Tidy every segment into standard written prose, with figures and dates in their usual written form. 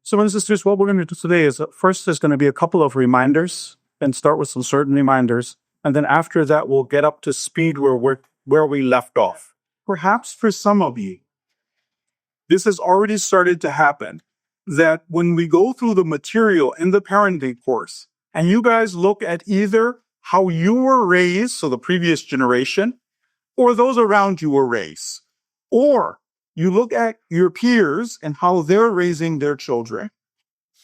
So, brothers and sisters, what we're going to do today is first there's going to be a couple of reminders and start with some certain reminders. And then after that, we'll get up to speed where we left off. Perhaps for some of you, this has already started to happen, that when we go through the material in the parenting course, and you guys look at either how you were raised, so the previous generation, or those around you were raised, or you look at your peers and how they're raising their children,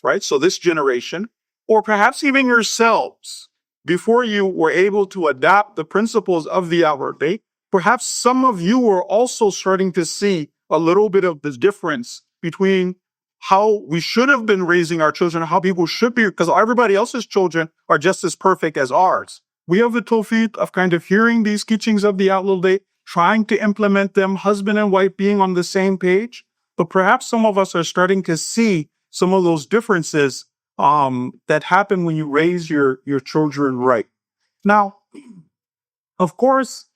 right? So this generation, or perhaps even yourselves, before you were able to adopt the principles of the outward faith, perhaps some of you were also starting to see a little bit of the difference between how we should have been raising our children and how people should be, because everybody else's children are just as perfect as ours. We have the tawfiq of kind of hearing these teachings of the outward faith, trying to implement them, husband and wife being on the same page. But perhaps some of us are starting to see some of those differences that happen when you raise your children right. Now, of course,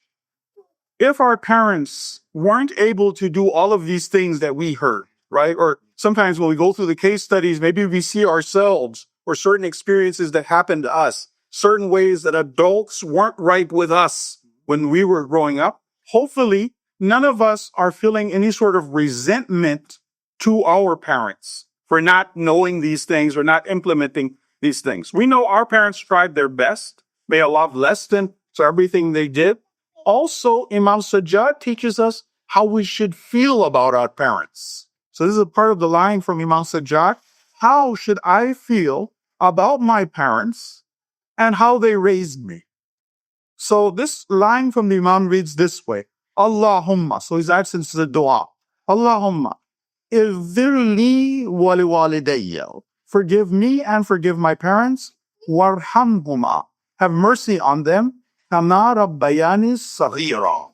if our parents weren't able to do all of these things that we heard, right? Or sometimes when we go through the case studies, maybe we see ourselves or certain experiences that happened to us, certain ways that adults weren't right with us when we were growing up. Hopefully, none of us are feeling any sort of resentment to our parents for not knowing these things or not implementing these things. We know our parents tried their best. May Allah bless them for everything they did. Also, Imam Sajjad teaches us how we should feel about our parents. So this is a part of the line from Imam Sajjad. How should I feel about my parents and how they raised me? So this line from the Imam reads this way. Allahumma, so his absence is a dua. Allahumma, ighfirli wa liwalidayya. Forgive me and forgive my parents. Warhamhuma. Have mercy on them. Kama rabbayani saghira.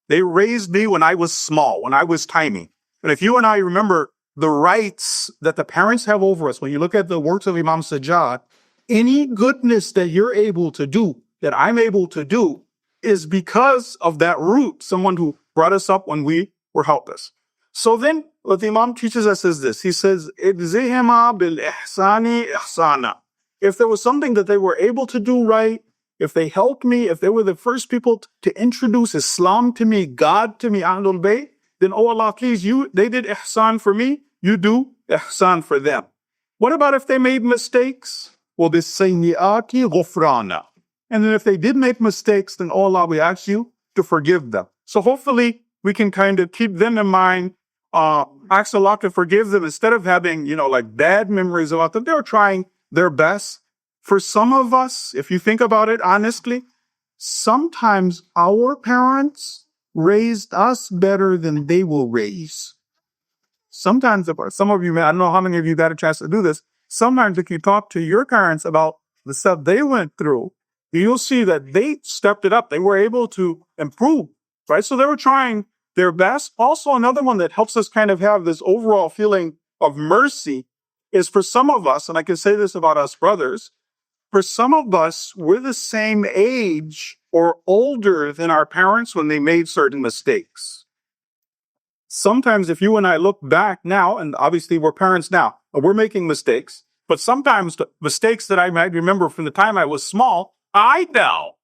They raised me when I was small, when I was tiny. And if you and I remember the rights that the parents have over us, when you look at the works of Imam Sajjad, any goodness that you're able to do, that I'm able to do, is because of that root, someone who brought us up when we were helpless. So then what the Imam teaches us is this. He says, Idzihima bil ihsani ihsana. If there was something that they were able to do right, if they helped me, if they were the first people to introduce Islam to me, God to me, Ahlul Bayt, then, oh Allah, please, they did ihsan for me, you do ihsan for them. What about if they made mistakes? Well, this sayyiati ghufrana. And then if they did make mistakes, then, oh Allah, we ask you to forgive them. So hopefully we can kind of keep them in mind, ask Allah to forgive them instead of having, like bad memories about them. They're trying their best. For some of us, if you think about it honestly, sometimes our parents raised us better than they will raise. Sometimes, some of you, I don't know how many of you got a chance to do this. Sometimes if you talk to your parents about the stuff they went through, you'll see that they stepped it up. They were able to improve, right? So they were trying their best. Also, another one that helps us kind of have this overall feeling of mercy is for some of us, and I can say this about us brothers, for some of us, we're the same age or older than our parents when they made certain mistakes. Sometimes if you and I look back now, and obviously we're parents now, and we're making mistakes, but sometimes the mistakes that I might remember from the time I was small, I now,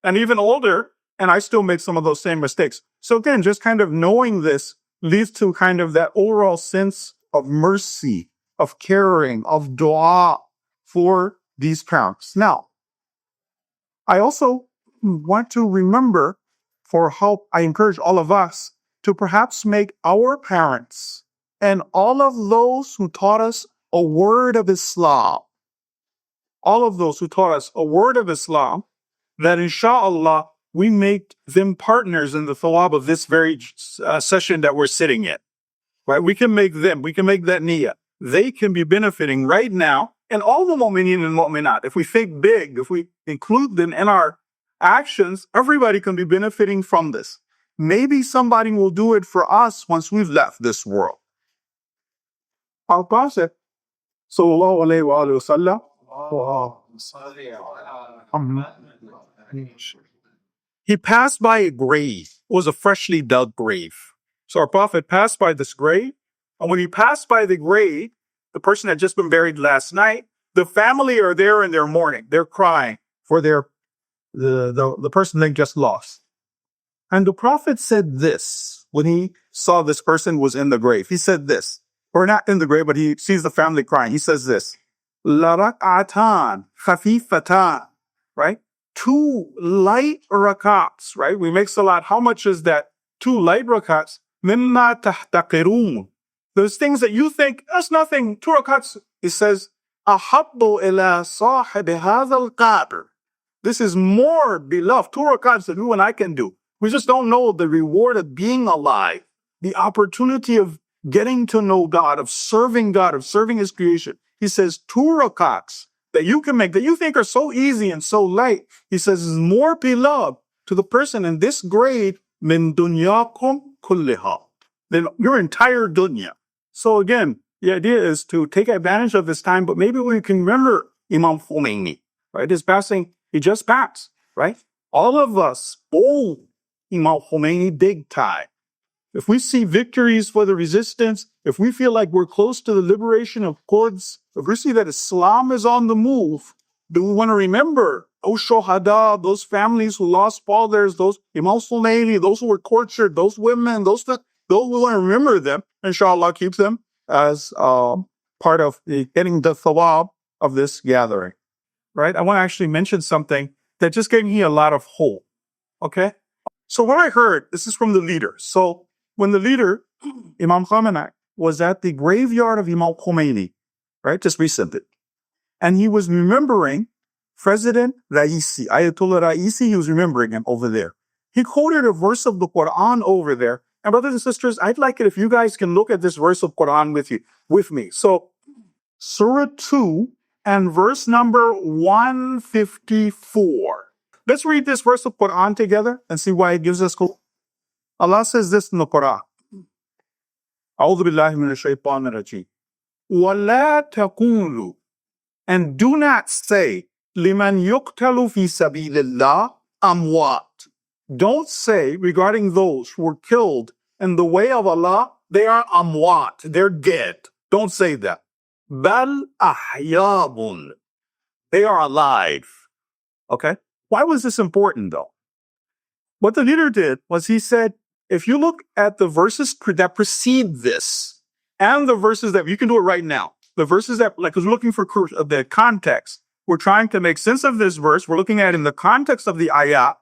and even older, and I still make some of those same mistakes. So again, just kind of knowing this leads to kind of that overall sense of mercy, of caring, of dua for these parents. Now, I also want to remember, for how I encourage all of us to perhaps make our parents and all of those who taught us a word of Islam, all of those who taught us a word of Islam, that inshallah we make them partners in the thawab of this very session that we're sitting in. Right? We can make that niyyah. They can be benefiting right now. And all the mu'mineen and mu'minat, if we think big, if we include them in our actions, everybody can be benefiting from this. Maybe somebody will do it for us once we've left this world. Our Prophet, sallallahu alayhi wa sallam, he passed by a grave. It was a freshly dug grave. So our Prophet passed by this grave, and when he passed by the grave, The person had just been buried last night. The family are there in their mourning. They're crying for the person they just lost. And the Prophet said this when he saw this person was in the grave. He said this, or not in the grave, but he sees the family crying. He says this, La rak'atan khafifatan, right? 2 light rakats, right? We make salat. How much is that? 2 light rakats. Mimma tahtaqirun. Those things that you think, that's nothing. 2 rakats. He says, Ahabbu ila sahib hadha al-qabr. This is more beloved. 2 rakats that you and I can do. We just don't know the reward of being alive, the opportunity of getting to know God, of serving His creation. He says 2 rakats that you can make, that you think are so easy and so light. He says is more beloved to the person in this grade min dunyakum kulliha, than your entire dunya. So again, the idea is to take advantage of this time, but maybe we can remember Imam Khomeini, right? His passing, he just passed, right? All of us owe Imam Khomeini big time. If we see victories for the resistance, if we feel like we're close to the liberation of Quds, if we see that Islam is on the move, do we want to remember those shohada, those families who lost fathers, those Imam Khomeini, those who were tortured, those women, those we want to remember them. Inshallah, keep them as part of getting the thawab of this gathering, right? I want to actually mention something that just gave me a lot of hope, okay? So what I heard, this is from the leader. So when the leader, Imam Khamenei, was at the graveyard of Imam Khomeini, right, just recently, and he was remembering President Raisi, Ayatollah Raisi, he was remembering him over there. He quoted a verse of the Quran over there. And brothers and sisters, I'd like it if you guys can look at this verse of Quran with me. So Surah 2 and verse number 154. Let's read this verse of Quran together and see why it gives us hope. Allah says this in the Quran. A'udhu billahi minash shaitanir rajim. وَلَا تَقُولُوا, and do not say, لِمَنْ يُقْتَلُ فِي سَبِيلِ اللَّهِ أَمْوَاتٍ. Don't say regarding those who were killed in the way of Allah, they are amwat, they're dead. Don't say that. Bal ahyabun. They are alive. Okay? Why was this important though? What the leader did was he said, if you look at the verses that precede this, and the verses that, you can do it right now, the verses that, like, because we're looking for the context, we're trying to make sense of this verse, we're looking at it in the context of the ayah.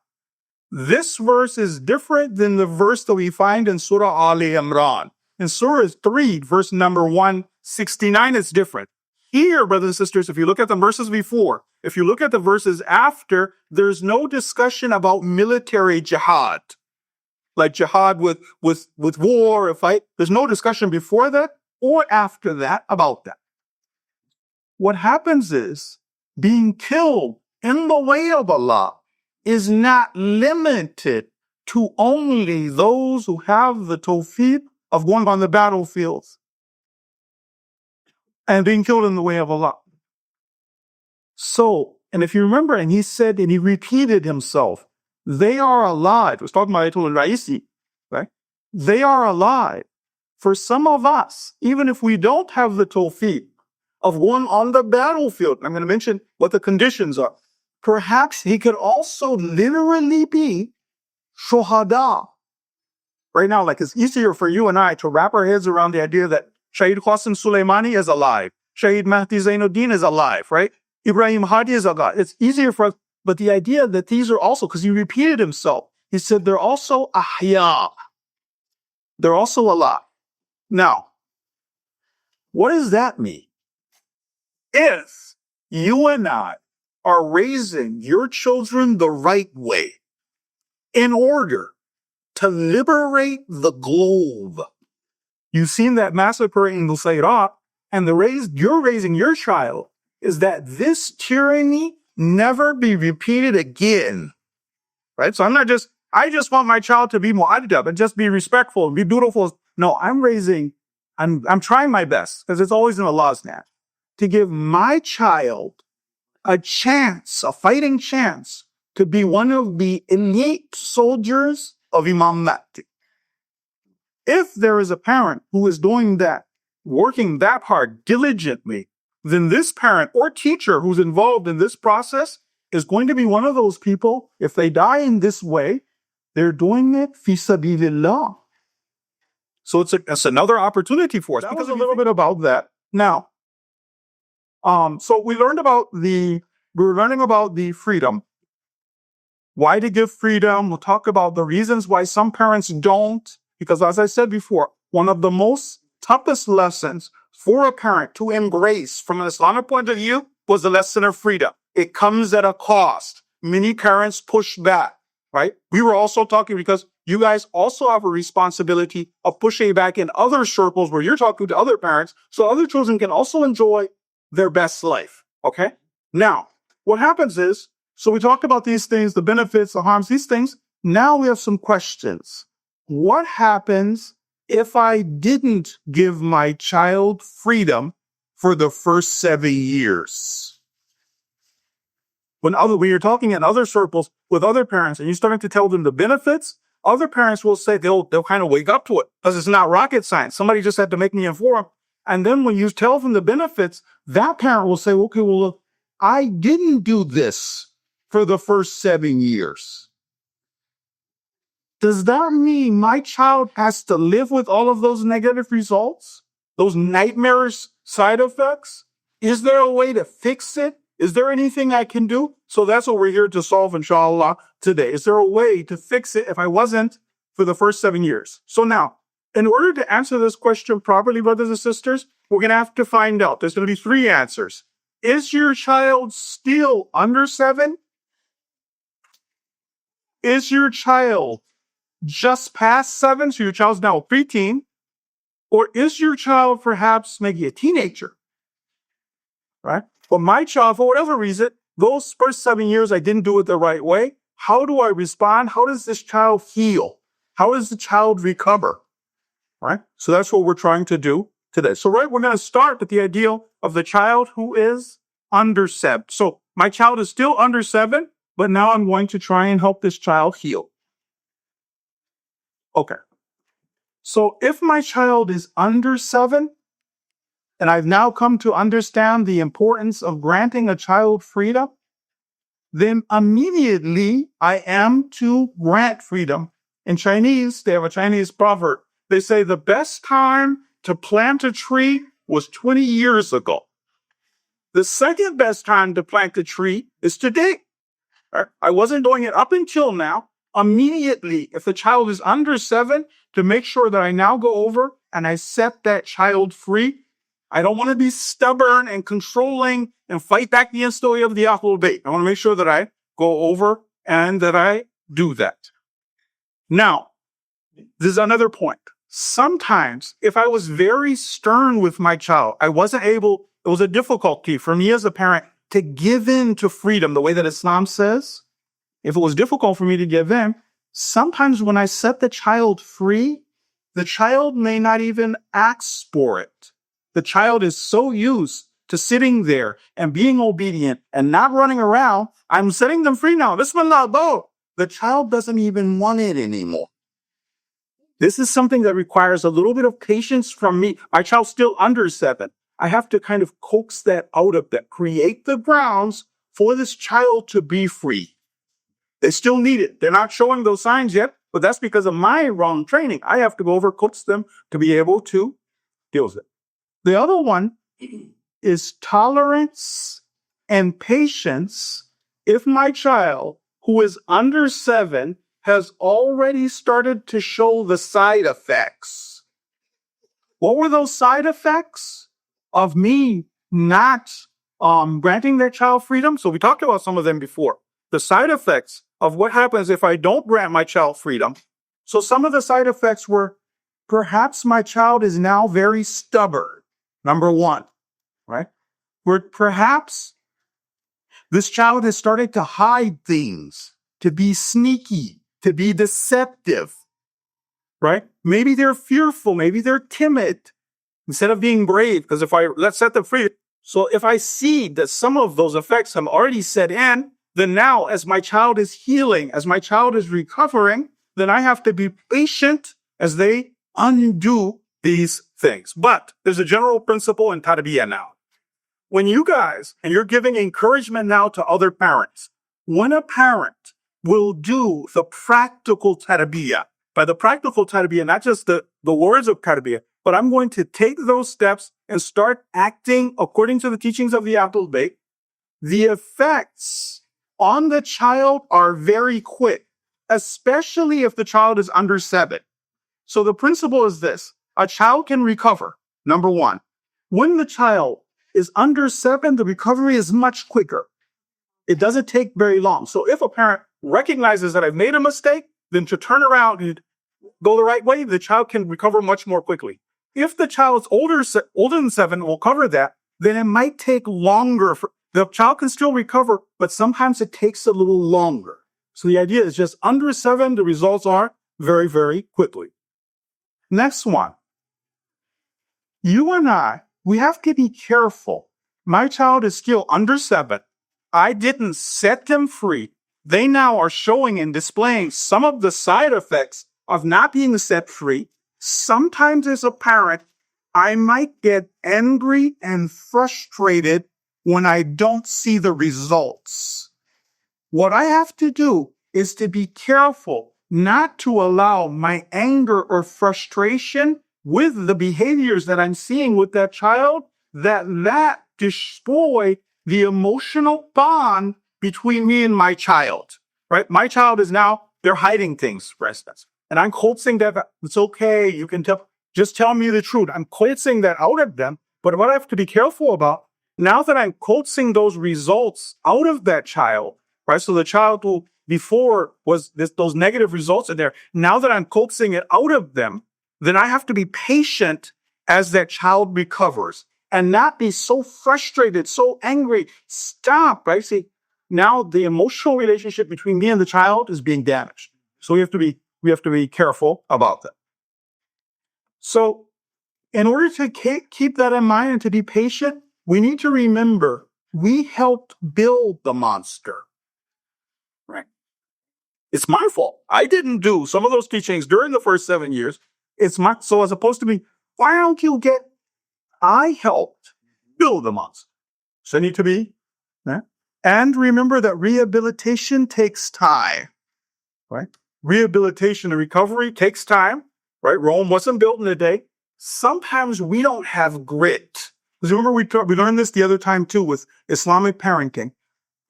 This verse is different than the verse that we find in Surah Ali Imran. In Surah 3, verse number 169, it's different. Here, brothers and sisters, if you look at the verses before, if you look at the verses after, there's no discussion about military jihad, like jihad with war or fight. There's no discussion before that or after that about that. What happens is being killed in the way of Allah is not limited to only those who have the tawfiq of going on the battlefields and being killed in the way of Allah. So, and if you remember, and he said, and he repeated himself, they are alive. It was talking about Ayatollah Raisi, right? They are alive. For some of us, even if we don't have the tawfiq of going on the battlefield, I'm going to mention what the conditions are. Perhaps he could also literally be shuhada. Right now, like, it's easier for you and I to wrap our heads around the idea that Shaykh Qasim Soleimani is alive. Shaykh Mahdi Zainuddin is alive, right? Ibrahim Hadi is alive. It's easier for us. But the idea that these are also, because he repeated himself, he said they're also ahya. They're also alive. Now, what does that mean? If you and I are raising your children the right way in order to liberate the globe. You've seen that massacre in Nusayrat, and you're raising your child is that this tyranny never be repeated again. Right? So I just want my child to be mu'addab and just be respectful and be dutiful. No, I'm trying my best, because it's always in Allah's hand, to give my child a chance, a fighting chance, to be one of the elite soldiers of Imam Mahdi. If there is a parent who is doing that, working that hard diligently, then this parent or teacher who's involved in this process is going to be one of those people, if they die in this way, they're doing it fi sabilillah. So it's another opportunity for us. That was a little bit about that. Now, so we were learning about the freedom. Why to give freedom. We'll talk about the reasons why some parents don't. Because as I said before, one of the most toughest lessons for a parent to embrace from an Islamic point of view was the lesson of freedom. It comes at a cost. Many parents push back, right? We were also talking because you guys also have a responsibility of pushing back in other circles where you're talking to other parents so other children can also enjoy their best life, okay? Now, what happens is, so we talked about these things, the benefits, the harms, these things. Now we have some questions. What happens if I didn't give my child freedom for the first 7 years? When you're talking in other circles with other parents and you're starting to tell them the benefits, other parents will say they'll kind of wake up to it because it's not rocket science. Somebody just had to make me inform. And then when you tell them the benefits, that parent will say, okay, well, look, I didn't do this for the first 7 years. Does that mean my child has to live with all of those negative results? Those nightmarish side effects? Is there a way to fix it? Is there anything I can do? So that's what we're here to solve, inshallah, today. Is there a way to fix it if I wasn't for the first 7 years? So now, in order to answer this question properly, brothers and sisters, we're going to have to find out. There's going to be 3 answers. Is your child still under 7? Is your child just past 7, so your child's now a preteen? Or is your child perhaps maybe a teenager? Right? But my child, for whatever reason, those first 7 years, I didn't do it the right way. How do I respond? How does this child heal? How does the child recover? Right? So that's what we're trying to do today. So, right, we're going to start with the idea of the child who is under 7. So my child is still under 7, but now I'm going to try and help this child heal. Okay. So if my child is under 7, and I've now come to understand the importance of granting a child freedom, then immediately I am to grant freedom. In Chinese, they have a Chinese proverb. They say the best time to plant a tree was 20 years ago. The second best time to plant a tree is today. I wasn't doing it up until now. Immediately, if the child is under 7, to make sure that I now go over and I set that child free. I don't want to be stubborn and controlling and fight back against the way of the Ahlul Bayt. I want to make sure that I go over and that I do that. Now, this is another point. Sometimes, if I was very stern with my child, it was a difficulty for me as a parent to give in to freedom the way that Islam says. If it was difficult for me to give in, sometimes when I set the child free, the child may not even ask for it. The child is so used to sitting there and being obedient and not running around. I'm setting them free now. Bismillah, go. The child doesn't even want it anymore. This is something that requires a little bit of patience from me. My child's still under 7. I have to kind of coax that out of them, create the grounds for this child to be free. They still need it. They're not showing those signs yet, but that's because of my wrong training. I have to go over, coax them to be able to deal with it. The other one is tolerance and patience. If my child, who is under 7, has already started to show the side effects. What were those side effects of me not granting their child freedom? So we talked about some of them before. The side effects of what happens if I don't grant my child freedom. So some of the side effects were, perhaps my child is now very stubborn. Number 1, right? Where perhaps this child has started to hide things, to be sneaky, to be deceptive, right? Maybe they're fearful, maybe they're timid instead of being brave, because let's set them free. So if I see that some of those effects have already set in, then now as my child is healing, as my child is recovering, then I have to be patient as they undo these things. But there's a general principle in Tarbiyah now. When you guys, and you're giving encouragement now to other parents, when a parent will do the practical Tarbiyah, by the practical Tarbiyah, not just the words of Tarbiyah, but I'm going to take those steps and start acting according to the teachings of the Ahlul Bayt, the effects on the child are very quick, especially if the child is under 7. So the principle is this: a child can recover, number one. When the child is under 7, the recovery is much quicker. It doesn't take very long. So if a parent recognizes that I've made a mistake, then to turn around and go the right way, the child can recover much more quickly. If the child's older than 7, will cover that, then it might take longer. The child can still recover, but sometimes it takes a little longer. So the idea is just under 7, the results are very, very quickly. Next one. You and I, we have to be careful. My child is still under 7. I didn't set them free. They now are showing and displaying some of the side effects of not being set free. Sometimes as a parent, I might get angry and frustrated when I don't see the results. What I have to do is to be careful not to allow my anger or frustration with the behaviors that I'm seeing with that child, that destroy the emotional bond between me and my child, right? My child is now, they're hiding things, for instance. And I'm coaxing that it's okay, you can just tell me the truth. I'm coaxing that out of them. But what I have to be careful about, now that I'm coaxing those results out of that child, right? So the child who before was those negative results in there, now that I'm coaxing it out of them, then I have to be patient as that child recovers and not be so frustrated, so angry. Stop, right? See, now the emotional relationship between me and the child is being damaged. So we have to be careful about that. So in order to keep that in mind and to be patient, we need to remember we helped build the monster, right? It's my fault. I didn't do some of those teachings during the first 7 years. So as opposed to me, why don't you I helped build the monster. So I need to be, right? And remember that rehabilitation takes time, right? Rehabilitation and recovery takes time, right? Rome wasn't built in a day. Sometimes we don't have grit. Because remember, we learned this the other time too with Islamic parenting.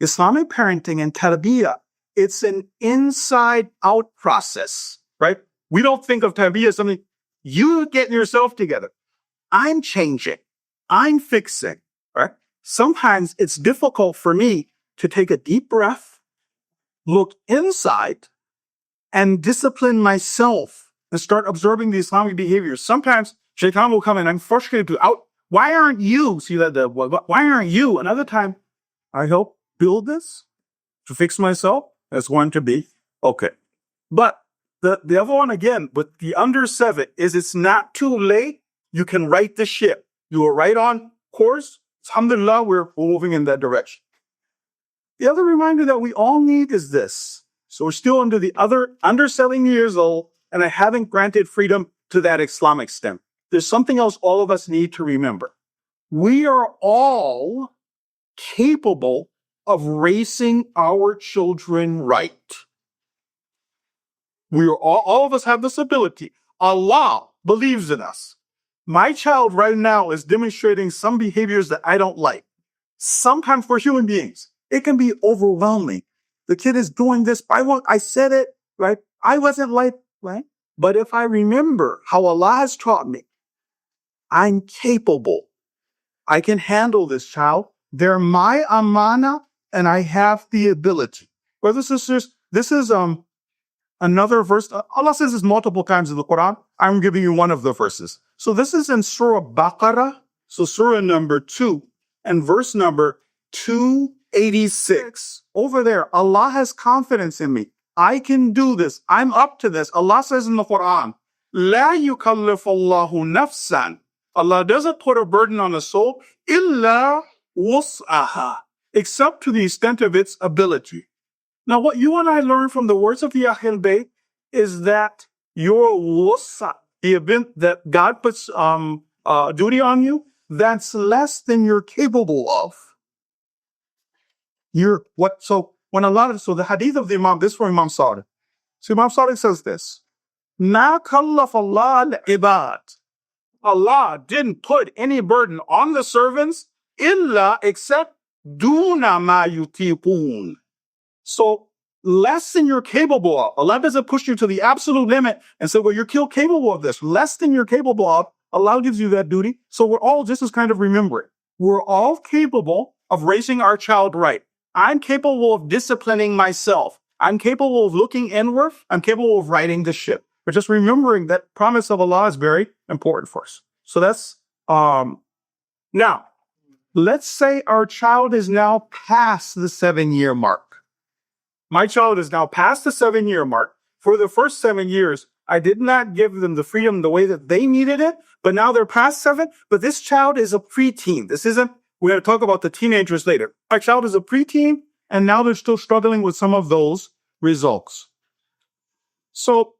Islamic parenting and tarbiyah, it's an inside-out process, right? We don't think of tarbiyah as something, you getting yourself together. I'm changing. I'm fixing, right? Sometimes it's difficult for me to take a deep breath, look inside, and discipline myself and start observing the Islamic behaviors. Sometimes Shaitan will come in, I'm frustrated why aren't you? See that, why aren't you? Another time, I help build this to fix myself. That's going to be okay. But the other one, again, with the under 7, is it's not too late. You can right the ship. You are right on course. Alhamdulillah, we're moving in that direction. The other reminder that we all need is this. So we're still under 7 years old, and I haven't granted freedom to that Islamic stem. There's something else all of us need to remember. We are all capable of raising our children right. All of us have this ability. Allah believes in us. My child right now is demonstrating some behaviors that I don't like. Sometimes for human beings, it can be overwhelming. The kid is doing this. I said it, right? I wasn't like, right? But if I remember how Allah has taught me, I'm capable. I can handle this child. They're my amana, and I have the ability. Brothers and sisters, this is another verse. Allah says this multiple times in the Quran. I'm giving you one of the verses. So this is in Surah Baqarah, so Surah number 2, and verse number 286. Over there, Allah has confidence in me. I can do this. I'm up to this. Allah says in the Quran, La yukallifullahu nafsan. Allah doesn't put a burden on a soul, illa wus'aha, except to the extent of its ability. Now, what you and I learn from the words of the Ahlul Bayt is that your wus'a, the event that God puts duty on you, that's less than you're capable of. So the hadith of the Imam, this is from Imam Sadiq. So Imam Sadiq says this: Ma kallaf Allah al-ibad. Allah didn't put any burden on the servants illa except duna ma yutiqun. So less than you're capable of. Allah doesn't push you to the absolute limit and say, well, you're capable of this. Less than you're capable of, Allah gives you that duty. So we're all just as kind of remembering. We're all capable of raising our child right. I'm capable of disciplining myself. I'm capable of looking inward. I'm capable of righting the ship. But just remembering that promise of Allah is very important for us. So that's, now, let's say our child is now past the 7-year mark. My child is now past the 7-year mark. For the first 7 years, I did not give them the freedom the way that they needed it, but now they're past 7. But this child is a preteen. We're going to talk about the teenagers later. My child is a preteen, and now they're still struggling with some of those results. So,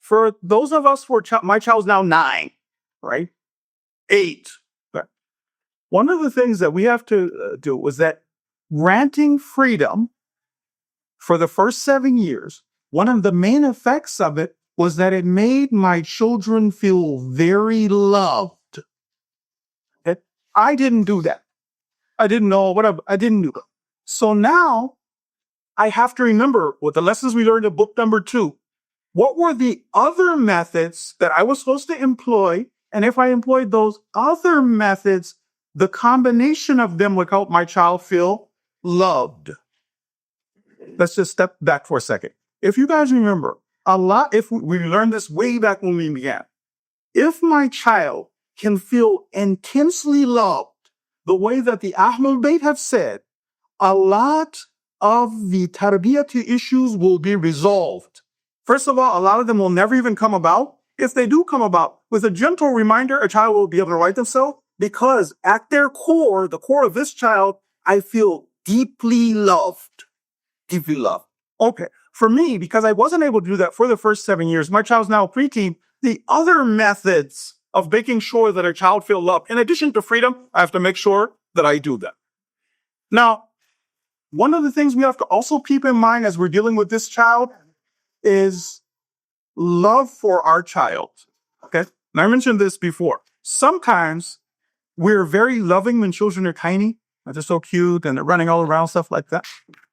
for those of us my child's now 9, right? 8. Right? One of the things that we have to do was that granting freedom for the first 7 years, one of the main effects of it was that it made my children feel very loved. Okay? I didn't do that. I didn't know I didn't do it. So now I have to remember with the lessons we learned in book number 2, what were the other methods that I was supposed to employ? And if I employed those other methods, the combination of them would help my child feel loved. Let's just step back for a second. If you guys remember, if we learned this way back when we began, if my child can feel intensely loved the way that the Ahlul Bayt have said, a lot of the Tarbiyah issues will be resolved. First of all, a lot of them will never even come about. If they do come about, with a gentle reminder, a child will be able to right themselves, because at their core, the core of this child, I feel deeply loved. Deeply loved. Okay. For me, because I wasn't able to do that for the first 7 years, my child's now a preteen, the other methods of making sure that a child feels loved, in addition to freedom, I have to make sure that I do that. Now, one of the things we have to also keep in mind as we're dealing with this child is love for our child. Okay? And I mentioned this before. Sometimes we're very loving when children are tiny, and they're so cute and they're running all around, stuff like that.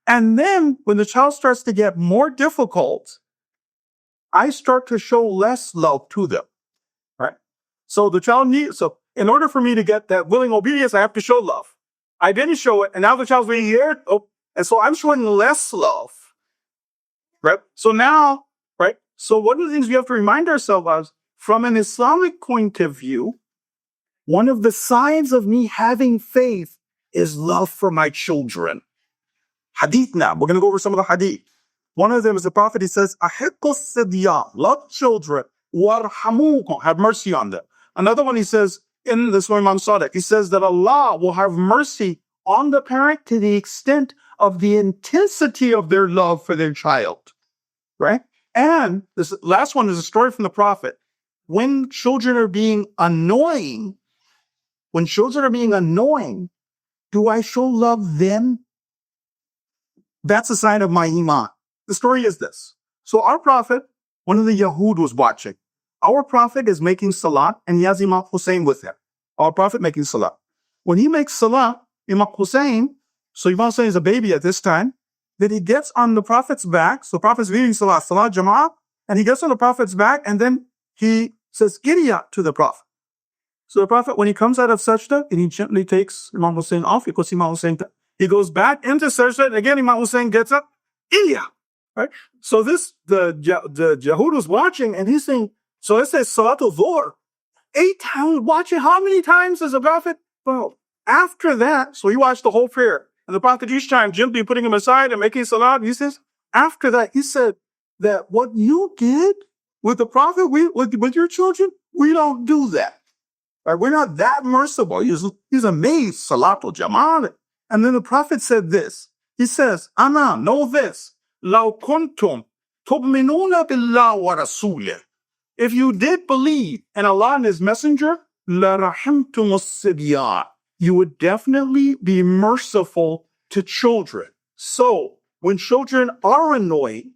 And then when the child starts to get more difficult, I start to show less love to them. Right? So in order for me to get that willing obedience, I have to show love. I didn't show it, and now the child's being here. And so I'm showing less love. Right? So now, right? So one of the things we have to remind ourselves of, from an Islamic point of view, one of the signs of me having faith is love for my children. Hadith now. We're going to go over some of the hadith. One of them is the Prophet. He says, Ahiqqus sidyan, love children, warhamukum, have mercy on them. Another one, he says, in this one, Imam Sadiq, he says that Allah will have mercy on the parent to the extent of the intensity of their love for their child. Right? And this last one is a story from the Prophet. When children are being annoying, do I show love then? That's a sign of my iman. The story is this. So our Prophet, one of the Yahud was watching. Our Prophet is making salat, and he has Imam Hussein with him. Our Prophet making salat. When he makes salat, Imam Hussein is a baby at this time, then he gets on the Prophet's back. So the Prophet's leading salat jama'ah, and he gets on the Prophet's back, and then he says, Gidiyat to the Prophet. So the Prophet, when he comes out of sajda, and he gently takes Imam Hussein off, because Imam Hussein, he goes back into sajda, and again Imam Hussein gets up, Gidiyat. Right? So the Yahud was watching, and he's saying, so it says Salatul Dhuhr, 8 times, watching how many times does the Prophet? Well, after that, so he watched the whole prayer, and the Prophet each time gently putting him aside and making salat, he says, after that, he said that what you did with the Prophet, with your children, we don't do that. Right? We're not that merciful. He's amazed, Salatul Jama'ah. And then the Prophet said this. He says, know this. لو كنتم تؤمنون بالله ورسوله if you did believe in Allah and His Messenger, لَرَحِمْتُمُ الصِّبْيَانَ, you would definitely be merciful to children. So, when children are annoying,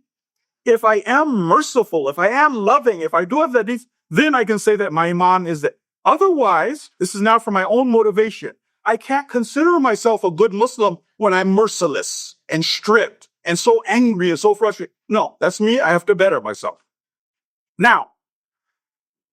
if I am merciful, if I am loving, if I do have that deeds, then I can say that my iman is that. Otherwise, this is now for my own motivation. I can't consider myself a good Muslim when I'm merciless and strict and so angry and so frustrated. No, that's me. I have to better myself. Now,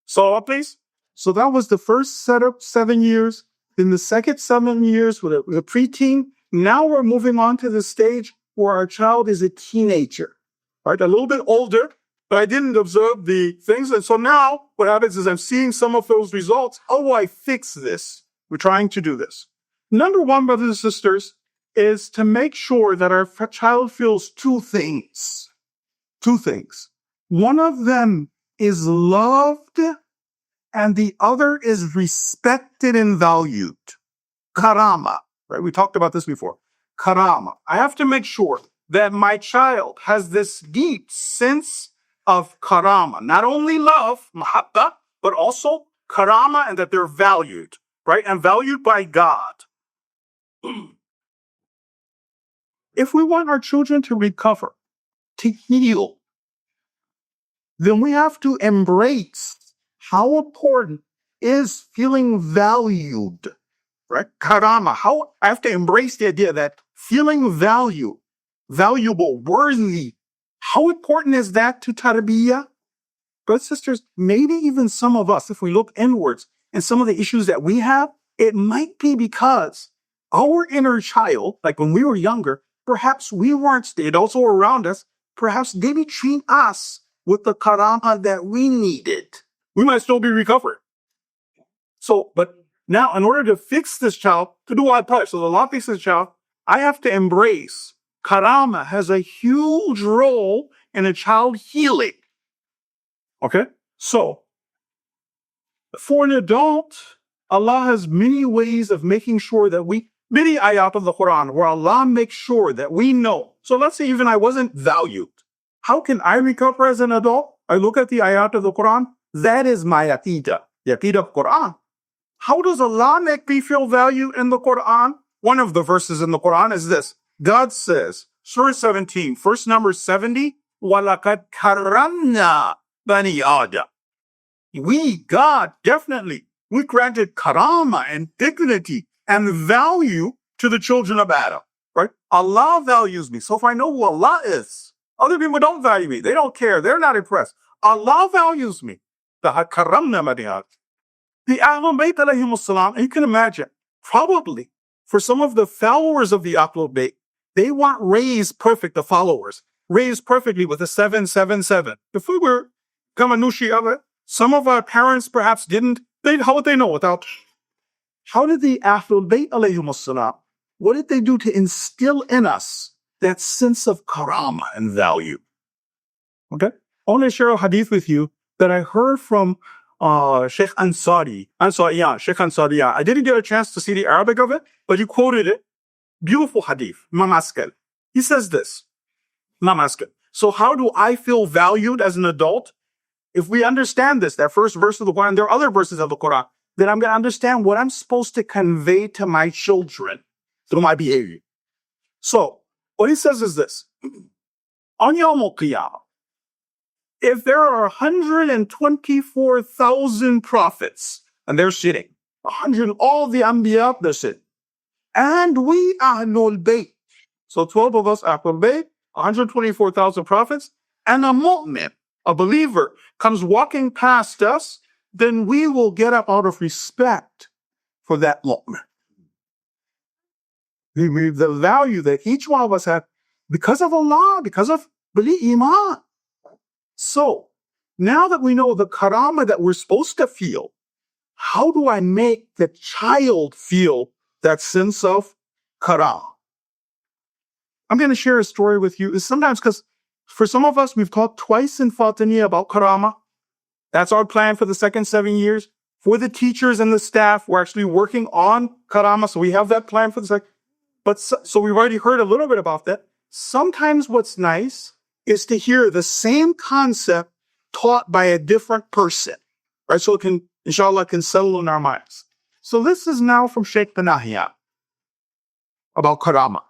so please. So that was the first setup, 7 years. Then the second 7 years with a preteen. Now we're moving on to the stage where our child is a teenager, right? A little bit older, but I didn't observe the things. And so now what happens is I'm seeing some of those results. How do I fix this? We're trying to do this. Number one, brothers and sisters, is to make sure that our child feels two things. Two things. One of them is loved and the other is respected and valued. Karama, right? We talked about this before. Karama. I have to make sure that my child has this deep sense of karama. Not only love, mahabba, but also karama, and that they're valued, right? And valued by God. If we want our children to recover, to heal, then we have to embrace how important is feeling valued, right? Karama. How I have to embrace the idea that feeling valuable, worthy. How important is that to tarbiyah? Brothers and sisters, maybe even some of us, if we look inwards and some of the issues that we have, it might be because our inner child, like when we were younger, perhaps we weren't, the adults who were around us, perhaps they didn't treat us with the karama that we needed. We might still be recovering. So, but now in order to fix this child, to do what I touch, so the law fixes this child, I have to embrace karama has a huge role in a child healing. Okay? So, for an adult, Allah has many ways of making sure that many ayat of the Quran where Allah makes sure that we know. So let's say even I wasn't valued. How can I recover as an adult? I look at the ayat of the Quran. That is my aqidah, the aqidah of Quran. How does Allah make me feel valued in the Quran? One of the verses in the Quran is this. God says, Surah 17, verse number 70, وَلَقَدْ كَرَّمْنَا بَنِي آدَمَ. We, God, definitely, we granted karama and dignity and value to the children of Adam, right? Allah values me. So if I know who Allah is, other people don't value me. They don't care. They're not impressed. Allah values me. The Ahlul Bayt alayhimus salam, you can imagine, probably for some of the followers of the Ahlul Bayt, they want raised perfect, the followers, raised perfectly with a 777. If we were Kamanushi of it, some of our parents perhaps didn't. How would they know without? How did the Ahlul Bayt alayhimus salam, what did they do to instill in us that sense of karama and value? Okay? I want to share a hadith with you that I heard from Shaykh Ansari. Shaykh Ansari. I didn't get a chance to see the Arabic of it, but he quoted it. Beautiful hadith. Mamaskel. He says this. Mamaskel. So how do I feel valued as an adult? If we understand this, that first verse of the Quran, there are other verses of the Quran, then I'm going to understand what I'm supposed to convey to my children through my behavior. So, what he says is this. On Yawm al-Qiyamah, if there are 124,000 prophets, and they're sitting, 100, all the Anbiya, they're sitting, and we Ahlul Bayt, so 12 of us Ahlul Bayt, 124,000 prophets, and a mu'min, a believer, comes walking past us, then we will get up out of respect for that mu'min. The value that each one of us have because of Allah, because of iman. So, now that we know the karama that we're supposed to feel, how do I make the child feel that sense of karama? I'm going to share a story with you. Sometimes, because for some of us, we've talked twice in Fataniyah about karama. That's our plan for the second 7 years. For the teachers and the staff, we're actually working on karama, so we have that plan for the second. But so we've already heard a little bit about that. Sometimes what's nice is to hear the same concept taught by a different person, right? So it can, inshallah, can settle in our minds. So this is now from Shaykh Nahyan about karama.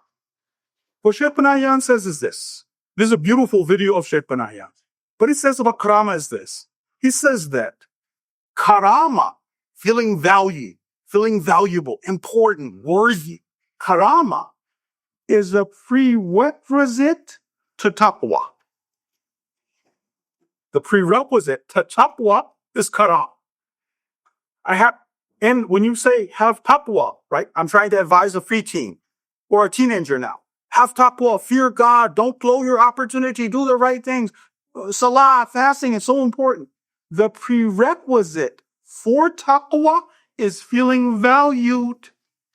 What Shaykh Nahyan says is this. This is a beautiful video of Shaykh Nahyan. But he says about karama is this. He says that karama, feeling value, feeling valuable, important, worthy, karama is a prerequisite to taqwa. The prerequisite to taqwa is karama. And when you say have taqwa, right? I'm trying to advise a preteen or a teenager now. Have taqwa, fear God, don't blow your opportunity, do the right things. Salah, fasting is so important. The prerequisite for taqwa is feeling valued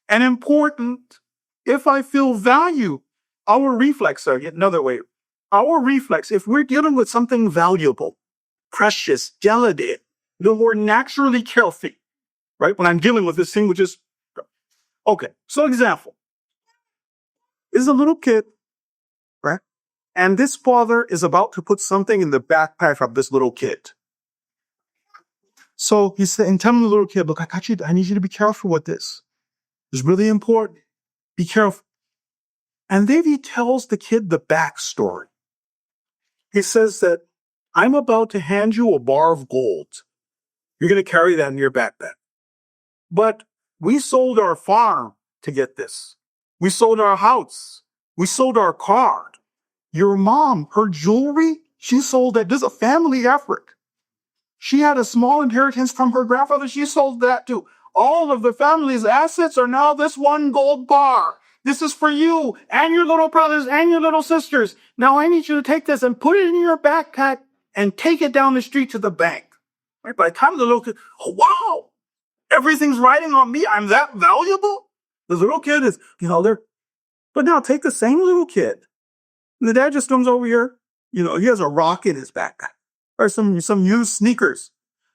and important. If I feel value, our reflex, another way, our reflex, if we're dealing with something valuable, precious, delicate, then we're naturally careful, right? When I'm dealing with this thing, which is, okay. So example, is a little kid, right? And this father is about to put something in the backpack of this little kid. So he's saying, telling the little kid, look, I need you to be careful with this. It's really important. Be careful. And then he tells the kid the backstory. He says that I'm about to hand you a bar of gold. You're going to carry that in your backpack. But we sold our farm to get this. We sold our house. We sold our car. Your mom, her jewelry, she sold that. This is a family effort. She had a small inheritance from her grandfather. She sold that too. All of the family's assets are now this one gold bar. This is for you and your little brothers and your little sisters. Now I need you to take this and put it in your backpack and take it down the street to the bank. Right? By the time the little kid, oh, wow, everything's riding on me. I'm that valuable. The little kid is, but now take the same little kid. And the dad just comes over here. He has a rock in his backpack or some used sneakers.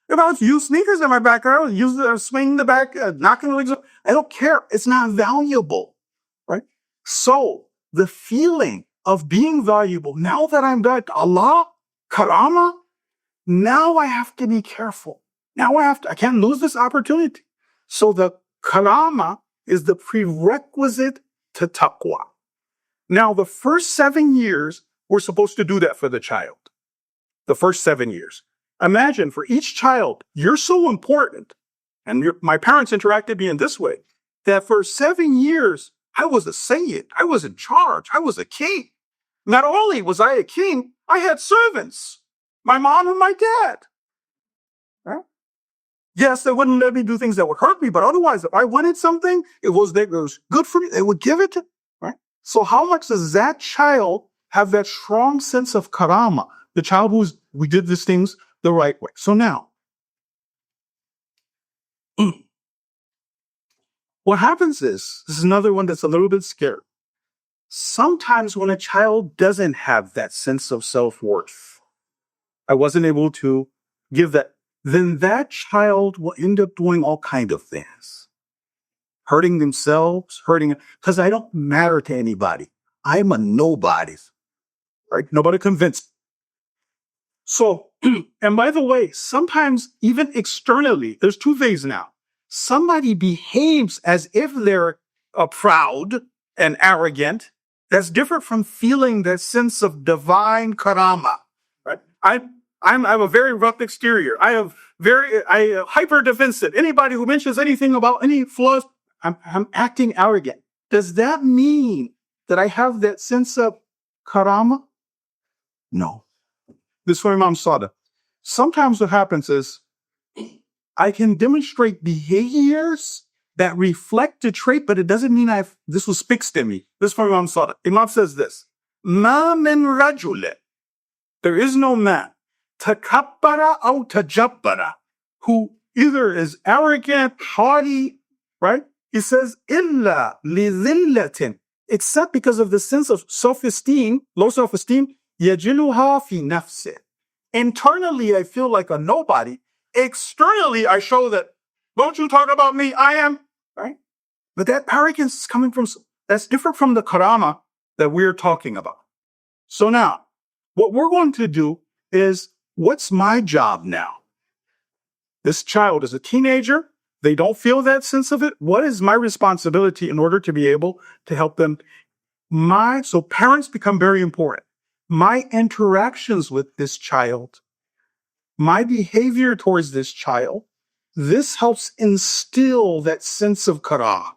If I was used sneakers in my backpack, I would use the swing the back, knocking the legs up. I don't care. It's not valuable, right? So the feeling of being valuable, now that I'm back, Allah, karama, now I have to be careful. Now I can't lose this opportunity. So the karama is the prerequisite to taqwa. Now, the first 7 years, we're supposed to do that for the child. The first 7 years. Imagine for each child, you're so important, and my parents interacted with me in this way, that for 7 years, I was a sayyid. I was in charge. I was a king. Not only was I a king, I had servants. My mom and my dad. Right? Yes, they wouldn't let me do things that would hurt me, but otherwise, if I wanted something, it was good for me, they would give it to me. Right? So how much does that child have that strong sense of karama? The child we did these things the right way. So now, what happens is, this is another one that's a little bit scary. Sometimes when a child doesn't have that sense of self-worth, I wasn't able to give that, then that child will end up doing all kinds of things. Hurting themselves, because I don't matter to anybody. I'm a nobody. Right? Nobody convinced. So, and by the way, sometimes even externally, there's two things now. Somebody behaves as if they're proud and arrogant. That's different from feeling that sense of divine karama. Right? I have a very rough exterior. I hyper defensive. Anybody who mentions anything about any flaws, I'm acting arrogant. Does that mean that I have that sense of karama? No. This is from Imam Sada. Sometimes what happens is I can demonstrate behaviors that reflect a trait, but it doesn't mean this was fixed in me. This is from Imam Sada. Imam says this, Ma min rajul. There is no man, takabbara or tajabbara, who either is arrogant, haughty, right? He says, illa li dhillatin, except because of the sense of self-esteem, low self-esteem, yajiluha fi nafsi. Internally, I feel like a nobody. Externally, I show that, don't you talk about me, I am, right? But that arrogance is coming from, that's different from the karama that we're talking about. So now, what we're going to do is What's my job now? This child is a teenager. They don't feel that sense of it. What is my responsibility in order to be able to help them? So parents become very important. My interactions with this child, my behavior towards this child, this helps instill that sense of karah.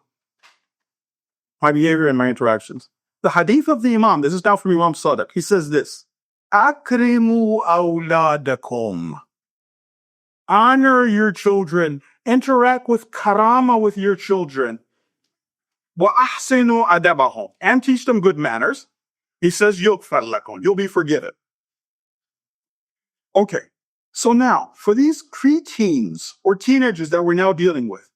My behavior and my interactions. The hadith of the Imam, this is now from Imam Sadiq. He says this, Akrimu awladakum. Honor your children. Interact with karama with your children. Wa ahsinu adabahum. And teach them good manners. He says, yughfar lakum. You'll be forgiven. Okay. So now, for these preteens or teenagers that we're now dealing with,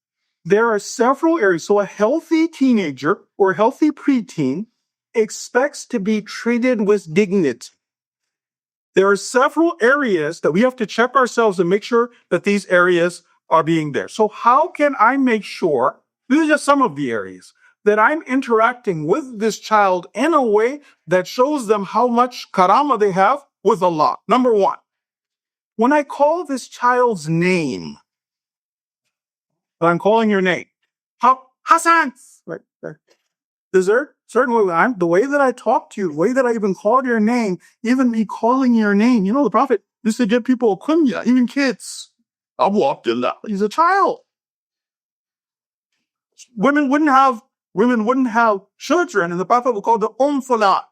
there are several areas. So a healthy teenager or a healthy preteen expects to be treated with dignity. There are several areas that we have to check ourselves and make sure that these areas are being there. So how can I make sure, these are just some of the areas, that I'm interacting with this child in a way that shows them how much karama they have with Allah? Number one, when I call this child's name, I'm calling your name. Hassan! Right there. Is there certainly the way that I talk to you, the way that I even call your name, even me calling your name. You know, the Prophet used to give people a kunya, even kids. Abu Abdullah, he's a child. Women wouldn't have children, and the Prophet would call the Fulan.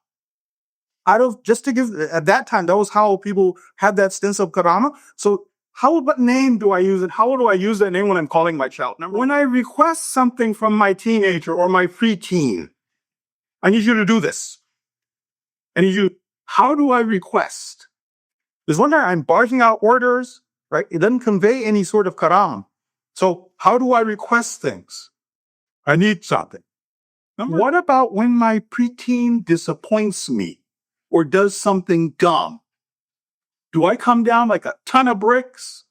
Just to give, at that time, that was how people had that sense of karama. So what name do I use, and how do I use that name when I'm calling my child? Now, when I request something from my teenager or my preteen, I need you to do this. How do I request? There's one time I'm barging out orders, right? It doesn't convey any sort of karam. So how do I request things? I need something. What about when my preteen disappoints me or does something dumb? Do I come down like a ton of bricks?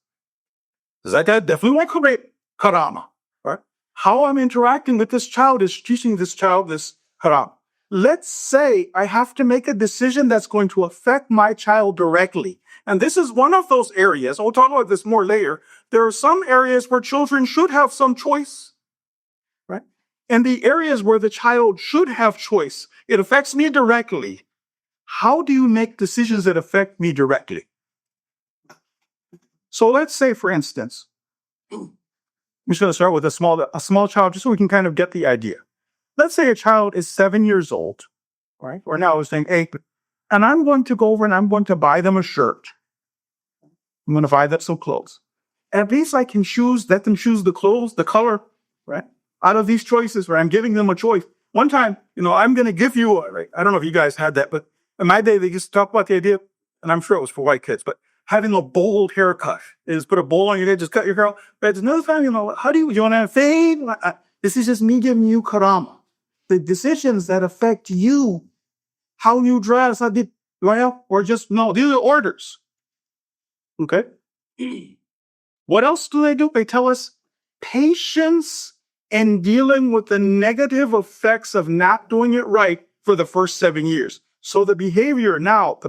That definitely won't create karama, right? How I'm interacting with this child is teaching this child this haram. Let's say I have to make a decision that's going to affect my child directly. And this is one of those areas. We'll talk about this more later. There are some areas where children should have some choice, right? And the areas where the child should have choice, it affects me directly. How do you make decisions that affect me directly? So let's say, for instance, I'm just going to start with a small child, just so we can kind of get the idea. Let's say a child is 7 years old, right? Or now I was saying 8, and I'm going to go over and I'm going to buy them a shirt. I'm going to buy them some clothes. At least I can let them choose the clothes, the color, right? Out of these choices, where I'm giving them a choice. One time, I'm going to give you right? I don't know if you guys had that, but in my day, they used to talk about the idea, and I'm sure it was for white kids, but having a bold haircut is put a bowl on your head, just cut your hair off. But it's another time, how do you want to fade? This is just me giving you karama. The decisions that affect you, how you dress, or just, no, these are orders. Okay? What else do? They tell us patience in dealing with the negative effects of not doing it right for the first 7 years. So the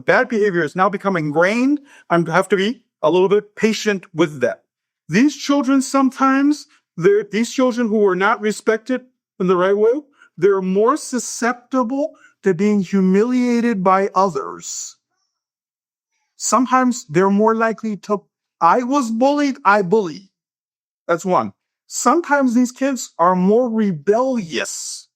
bad behavior is now becoming ingrained. I have to be a little bit patient with that. These children who are not respected in the right way, they're more susceptible to being humiliated by others. Sometimes they're more likely I was bullied, I bully. That's one. Sometimes these kids are more rebellious,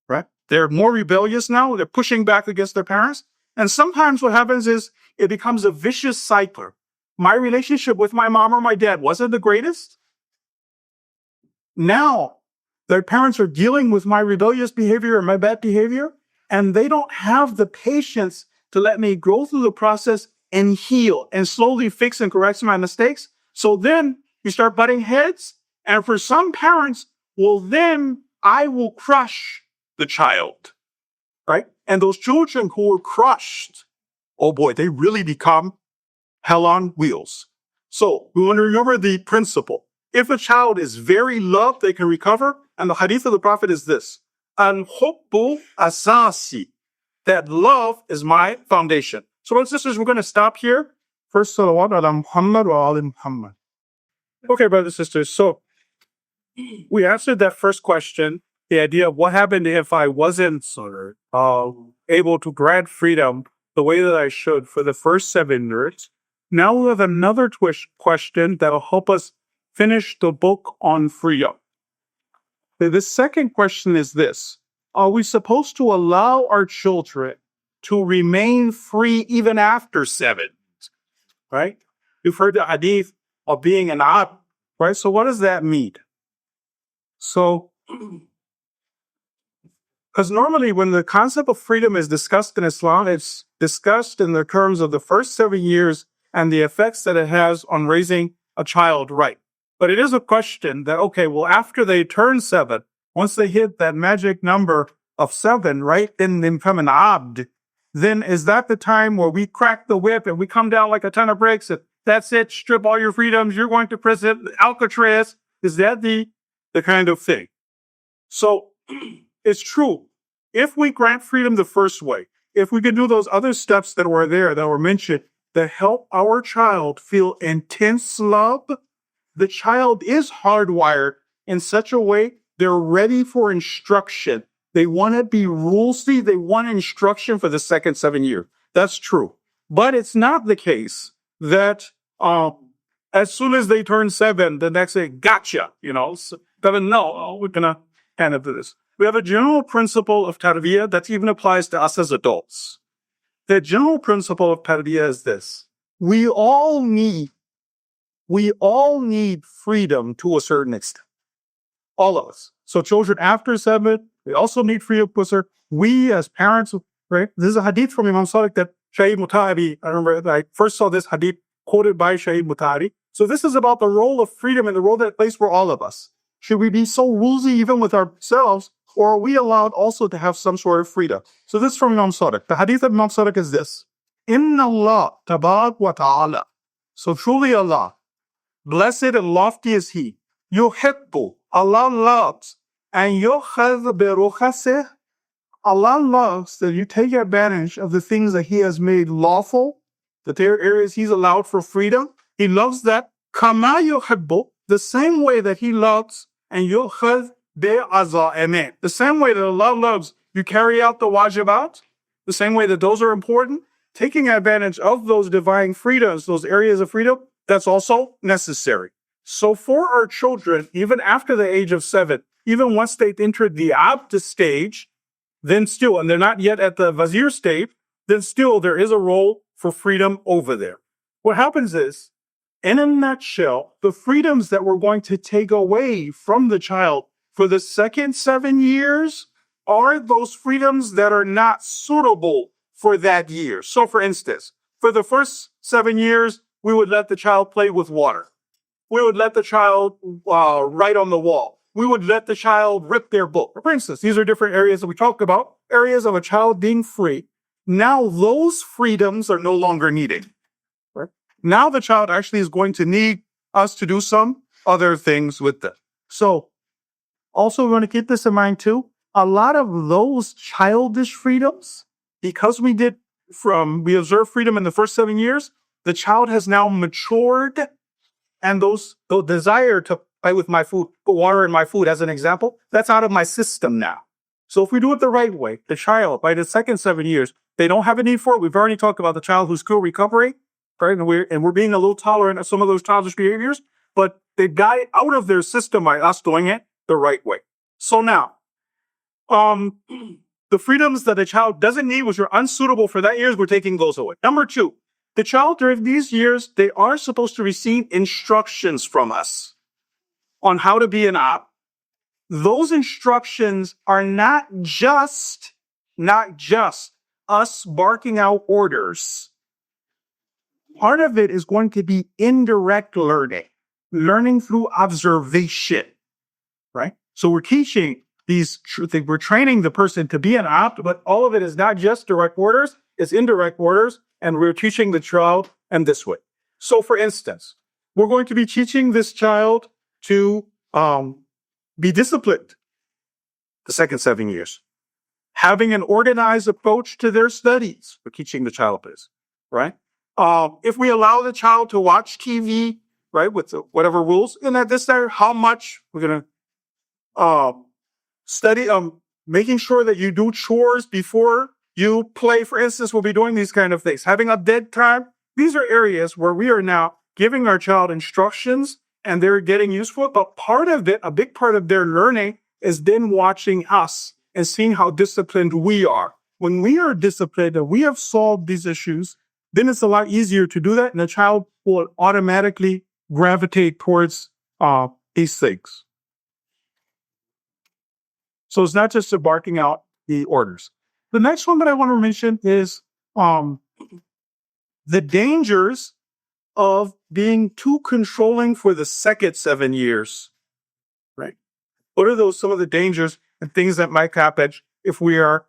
right? They're more rebellious now. They're pushing back against their parents. And sometimes what happens is it becomes a vicious cycle. My relationship with my mom or my dad wasn't the greatest. Now, their parents are dealing with my rebellious behavior or my bad behavior, and they don't have the patience to let me go through the process and heal and slowly fix and correct my mistakes. So then you start butting heads. And for some parents, then I will crush the child, right? And those children who are crushed, oh boy, they really become hell on wheels. So we want to remember the principle. If a child is very loved, they can recover. And the hadith of the Prophet is this: Al-hubbu asasi. That love is my foundation. So brothers and sisters, we're going to stop here. First salawat ala Muhammad wa ali Muhammad. Okay, brothers and sisters. So we answered that first question, the idea of what happened if I wasn't sort of able to grant freedom the way that I should for the first 7 years. Now we have another question that will help us finish the book on freedom. The second question is this: are we supposed to allow our children to remain free even after 7? Right? You've heard the hadith of being an abd, right? So what does that mean? So, because normally when the concept of freedom is discussed in Islam, it's discussed in the terms of the first 7 years and the effects that it has on raising a child right. But it is a question that, okay, well, after they turn 7, once they hit that magic number of 7, right, then they become an abd, then is that the time where we crack the whip and we come down like a ton of bricks and that's it, strip all your freedoms, you're going to prison, Alcatraz? Is that the kind of thing? So it's true. If we grant freedom the first way, if we can do those other steps that were there, that were mentioned, that help our child feel intense love, the child is hardwired in such a way they're ready for instruction. They want to be rulesy. They want instruction for the second 7 years. That's true. But it's not the case that as soon as they turn 7, the next day, gotcha, So, no, we're going to hand it to this. We have a general principle of tarbiyah that even applies to us as adults. The general principle of tarbiyah is this: we all need freedom to a certain extent. All of us. So children after 7, they also need freedom to a certain. We as parents, right? This is a hadith from Imam Sadiq that Shaykh Mutabi, I remember that I first saw this hadith quoted by Shaykh Mutabi. So this is about the role of freedom and the role that it plays for all of us. Should we be so woozy even with ourselves, or are we allowed also to have some sort of freedom? So this is from Imam Sadiq. The hadith of Imam Sadiq is this: Inna Allah tabarak wa ta'ala. So truly Allah, blessed and lofty is He. Yuhibbu, Allah loves, and yukhadh bi rukhasih, Allah loves that you take advantage of the things that He has made lawful, that there are areas He's allowed for freedom. He loves that. Kama yuhibbu, the same way that He loves, and yukhadh bi aza'imih, the same way that Allah loves you carry out the wajibat, the same way that those are important. Taking advantage of those divine freedoms, those areas of freedom, that's also necessary. So for our children, even after the age of 7, even once they've entered the abd stage, then still, and they're not yet at the wazir stage, then still there is a role for freedom over there. What happens is, in a nutshell, the freedoms that we're going to take away from the child for the second 7 years are those freedoms that are not suitable for that year. So for instance, for the first 7 years, we would let the child play with water. We would let the child write on the wall. We would let the child rip their book. For instance, these are different areas that we talked about, areas of a child being free. Now those freedoms are no longer needed. Right? Now the child actually is going to need us to do some other things with them. So also we want to keep this in mind too. A lot of those childish freedoms, because we observed freedom in the first 7 years, the child has now matured, and the desire to play with my food, put water in my food as an example, that's out of my system now. So if we do it the right way, the child, by the second 7 years, they don't have a need for it. We've already talked about the child who's still recovering, right? And we're being a little tolerant of some of those childish behaviors, but they die out of their system by us doing it the right way. So now, the freedoms that a child doesn't need, which are unsuitable for that years, we're taking those away. Number 2, the child during these years, they are supposed to receive instructions from us on how to be an abd. Those instructions are not just us barking out orders. Part of it is going to be indirect learning through observation, right? So we're teaching we're training the person to be an abd, but all of it is not just direct orders, it's indirect orders, and we're teaching the child in this way. So for instance, we're going to be teaching this child to be disciplined the second 7 years. Having an organized approach to their studies, we're teaching the child this, right? If we allow the child to watch TV, right, with whatever rules, and at this time, how much we're going to study, making sure that you do chores before you play, for instance, we'll be doing these kind of things. Having a bedtime, these are areas where we are now giving our child instructions and they're getting useful. But part of it, a big part of their learning is then watching us and seeing how disciplined we are. When we are disciplined and we have solved these issues, then it's a lot easier to do that. And the child will automatically gravitate towards these things. So it's not just barking out the orders. The next one that I want to mention is the dangers of being too controlling for the second 7 years, right? What are some of the dangers and things that might happen if we're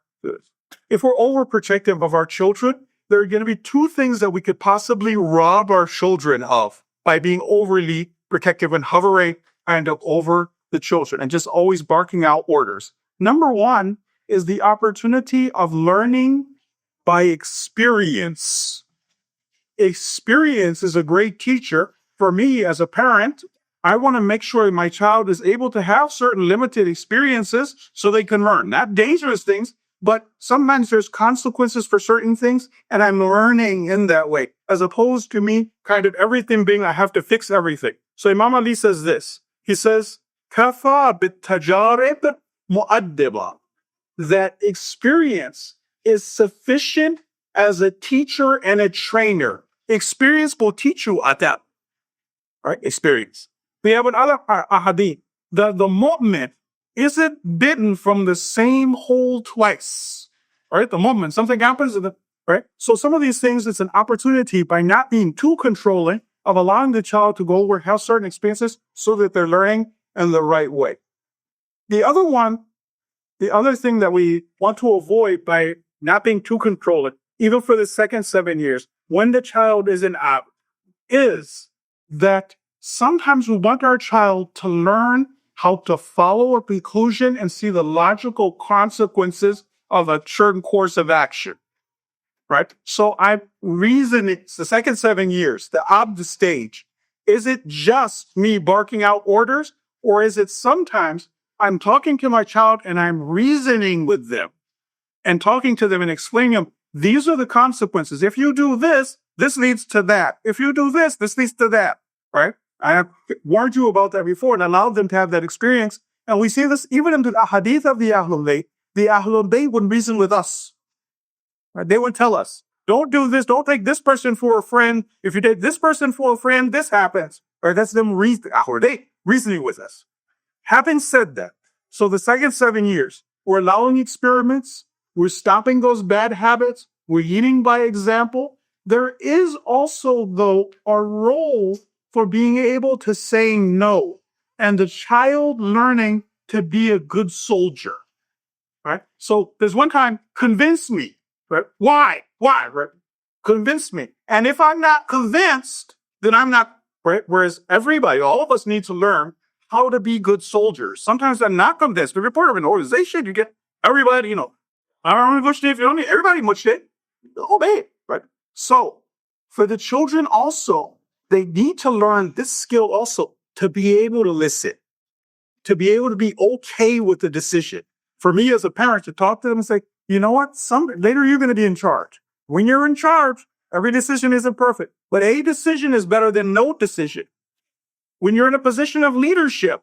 overprotective of our children? There are going to be two things that we could possibly rob our children of by being overly protective and hovering kind of over the children and just always barking out orders. Number one is the opportunity of learning by experience. Experience is a great teacher. For me as a parent, I want to make sure my child is able to have certain limited experiences so they can learn. Not dangerous things, but sometimes there's consequences for certain things, and I'm learning in that way, as opposed to me kind of everything being I have to fix everything. So Imam Ali says this. He says, Kafa bit-tajarib mu'addiba, that experience is sufficient as a teacher and a trainer. Experience will teach you adab. Right? Experience. We have another hadith. The mu'min isn't bitten from the same hole twice. Right? The mu'min, something happens, right? So some of these things, it's an opportunity by not being too controlling of allowing the child to go over, have certain experiences so that they're learning in the right way. The other thing that we want to avoid by not being too controlling, even for the second 7 years, when the child is in ab, is that sometimes we want our child to learn how to follow a conclusion and see the logical consequences of a certain course of action, right? So I'm reasoning, it's the second 7 years, the abd stage. Is it just me barking out orders, or is it sometimes I'm talking to my child and I'm reasoning with them and talking to them and explaining them, these are the consequences. If you do this, this leads to that. If you do this, this leads to that, right? I have warned you about that before and allowed them to have that experience. And we see this even in the hadith of the Ahlul Bayt. The Ahlul Bayt would reason with us. Right? They would tell us, don't do this, don't take this person for a friend. If you take this person for a friend, this happens. Right? That's them reasoning with us. Having said that, so the second 7 years, we're allowing experiments, we're stopping those bad habits, we're eating by example. There is also, though, a role for being able to say no and the child learning to be a good soldier, right? So there's one time, convince me, right? Why, right? Convince me. And if I'm not convinced, then I'm not, right? Whereas everybody, all of us need to learn how to be good soldiers. Sometimes I'm not convinced. If you're part of an organization, you get everybody, everybody much it, obey, right? So for the children also, they need to learn this skill also to be able to listen, to be able to be okay with the decision. For me as a parent to talk to them and say, you know what, later you're going to be in charge. When you're in charge, every decision isn't perfect, but a decision is better than no decision. When you're in a position of leadership,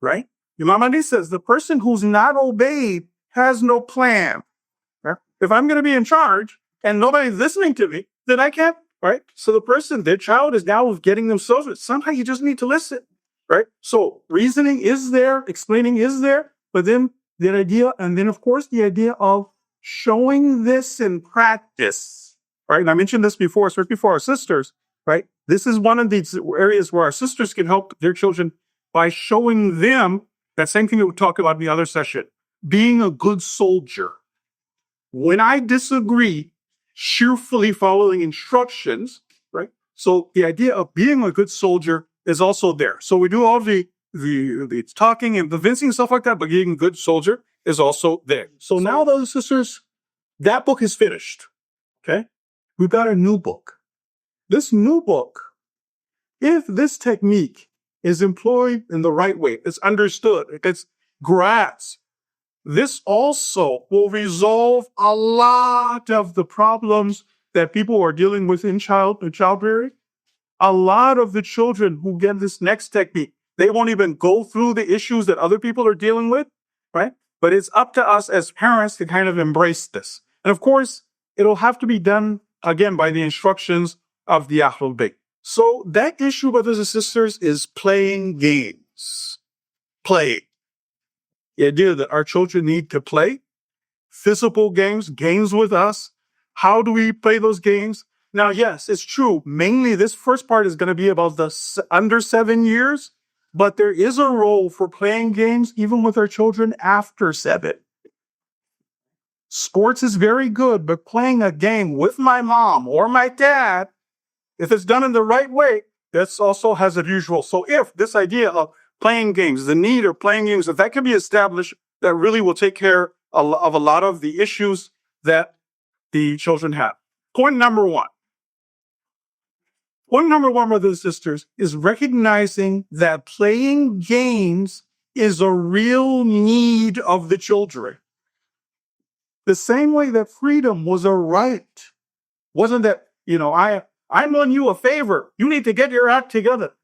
right? Imam Ali says the person who's not obeyed has no plan. Right? If I'm going to be in charge and nobody's listening to me, then I can't, right? So their child is now getting themselves, sometimes you just need to listen, right? So reasoning is there, explaining is there, but then the idea, and then of course the idea of showing this in practice, right? And I mentioned this before, especially for our sisters, right? This is one of these areas where our sisters can help their children by showing them that same thing that we talked about in the other session, being a good soldier. When I disagree, cheerfully following instructions, right? So the idea of being a good soldier is also there. So we do all the talking and convincing and stuff like that, but being a good soldier is also there. So now, those sisters, that book is finished. Okay? We've got a new book. This new book, if this technique is employed in the right way, it's understood, it's grasped, this also will resolve a lot of the problems that people are dealing with in childbearing. A lot of the children who get this next technique, they won't even go through the issues that other people are dealing with, right? But it's up to us as parents to kind of embrace this. And of course, it'll have to be done, again, by the instructions of the Ahlul Bayt. So that issue, brothers and sisters, is playing games. Play. The idea that our children need to play physical games, games with us. How do we play those games? Now, yes, it's true. Mainly this first part is going to be about the under 7 years, but there is a role for playing games even with our children after 7. Sports is very good, but playing a game with my mom or my dad, if it's done in the right way, this also has a usual. So if this idea of playing games, the need of playing games, if that can be established, that really will take care of a lot of the issues that the children have. Point number one. Point number one, brothers and sisters, is recognizing that playing games is a real need of the children. The same way that freedom was a right. Wasn't that, I'm doing you a favor. You need to get your act together.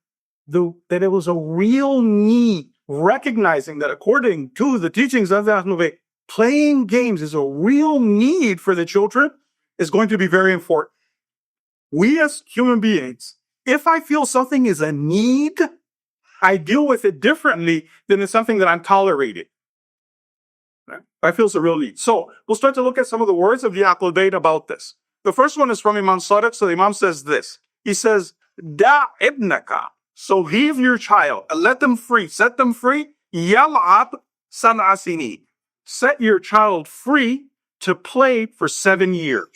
That it was a real need, recognizing that according to the teachings of the Ahlul Bayt, playing games is a real need for the children is going to be very important. We as human beings, if I feel something is a need, I deal with it differently than it's something that I'm tolerating. I feel it's a real need. So we'll start to look at some of the words of the Ahlul Bayt about this. The first one is from Imam Sadiq. So the Imam says this. He says, Da ibnaka. So leave your child and let them free. Set them free. Yal'ab san'asini. Set your child free to play for 7 years.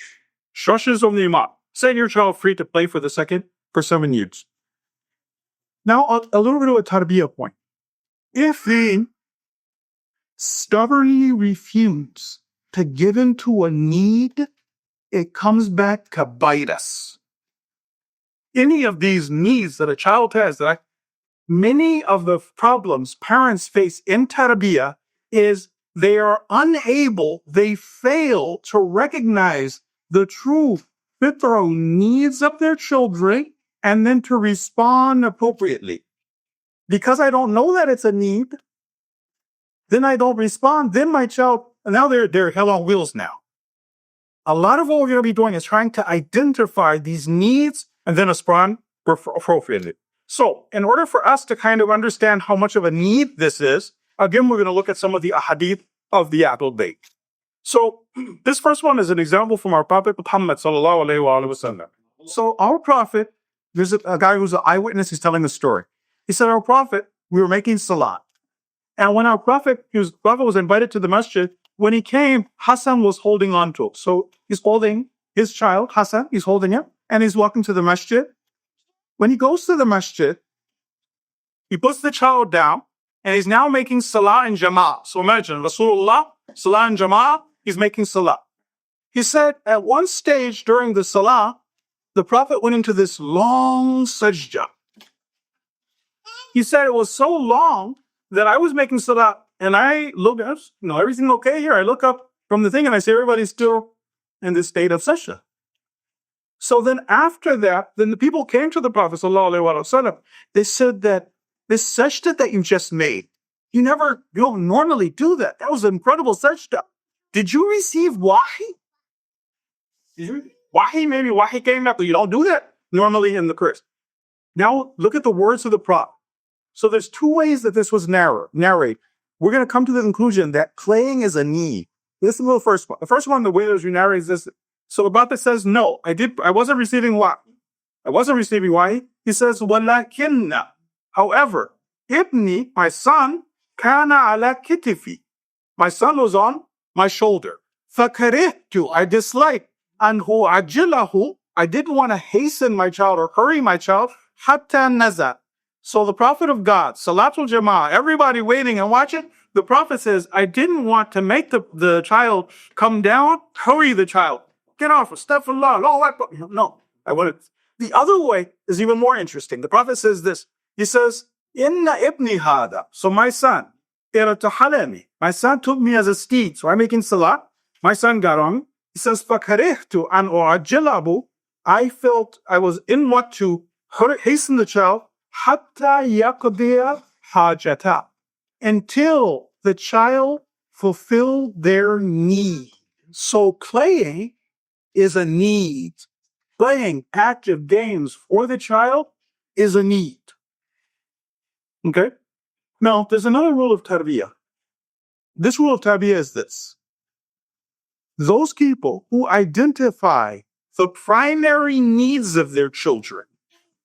Instructions of the Imam. Set your child free to play for 7 years. Now, a little bit of a tarbiyah point. If they stubbornly refuse to give in to a need, it comes back to bite us. Any of these needs that a child has, many of the problems parents face in tarbiyah is they are unable, they fail to recognize the true fitrah needs of their children and then to respond appropriately. Because I don't know that it's a need, then I don't respond, then my child, now they're hell on wheels now. A lot of what we're going to be doing is trying to identify these needs and then respond appropriately. So in order for us to kind of understand how much of a need this is, again, we're going to look at some of the ahadith of the Ahlul Bayt. So this first one is an example from our Prophet Muhammad sallallahu alaihi wasallam. So our Prophet, there's a guy who's an eyewitness, he's telling a story. He said, our Prophet, we were making salat. And when our Prophet was invited to the masjid, when he came, Hassan was holding on to him. So he's holding his child, Hassan, he's holding him, and he's walking to the masjid. When he goes to the masjid, he puts the child down, and he's now making salah in jama'ah. So imagine, Rasulullah, salah in jama'ah, he's making salah. He said at one stage during the salah, the Prophet went into this long sajda. He said it was so long that I was making salah, and I look up, everything okay here? I look up from the thing, and I see everybody's still in this state of sajda. So then after that, then the people came to the Prophet ﷺ. They said that this sajda that you just made, you don't normally do that. That was an incredible sajda. Did you receive wahi? Maybe wahi came up, but you don't do that normally in the Quran. Now look at the words of the Prophet. So there's 2 ways that this was narrated. We're going to come to the conclusion that playing is a need. Listen to the first one. The first one, the way it was narrated is this. So the Prophet says, no, I wasn't receiving wahi. I wasn't receiving wahi. He says, walakinna. However, ibni, my son, kana ala kitifi. My son was on my shoulder. Fakarihtu, I disliked. Anhu ajilahu, I didn't want to hasten my child or hurry my child. Hatta nazat. So the Prophet of God, Salatul Jama'ah, everybody waiting and watching, the Prophet says, I didn't want to make the child come down, hurry the child. Get off, astaghfirullah, no, I wanted. The other way is even more interesting. The Prophet says this. He says, Inna ibni hada. So my son, irtahalani. My son took me as a steed. So I'm making salah. My son got on. He says, Fakarihtu an u'ajjilabu. I felt I was in what to hasten the child. Hatta yaqdiya hajata. Until the child fulfilled their need. So playing is a need. Playing active games for the child is a need. Okay? Now, there's another rule of tarbiyah. This rule of tarbiyah is this. Those people who identify the primary needs of their children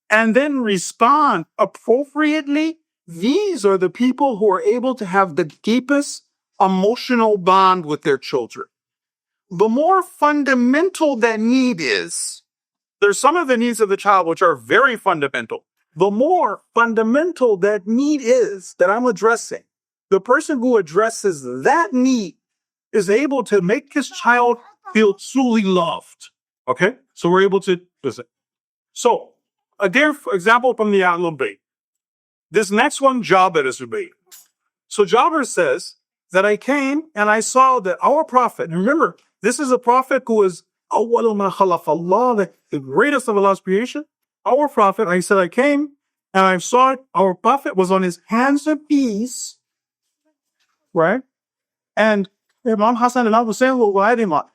and then respond appropriately, these are the people who are able to have the deepest emotional bond with their children. The more fundamental that need is, there's some of the needs of the child which are very fundamental. The more fundamental that need is that I'm addressing, the person who addresses that need is able to make his child feel truly loved. Okay? So we're able to listen. So, a dear example from the Ahlul Bayt. This next one, Jabir is Bayt. So Jabir says that I came and I saw that our prophet, and remember, this is a prophet who is awwal ma khalaq Allah, the greatest of Allah's creation. Our prophet, I said I came and I saw it, our prophet was on his hands and knees, right? And Imam Hassan and Imam Hussein were riding on.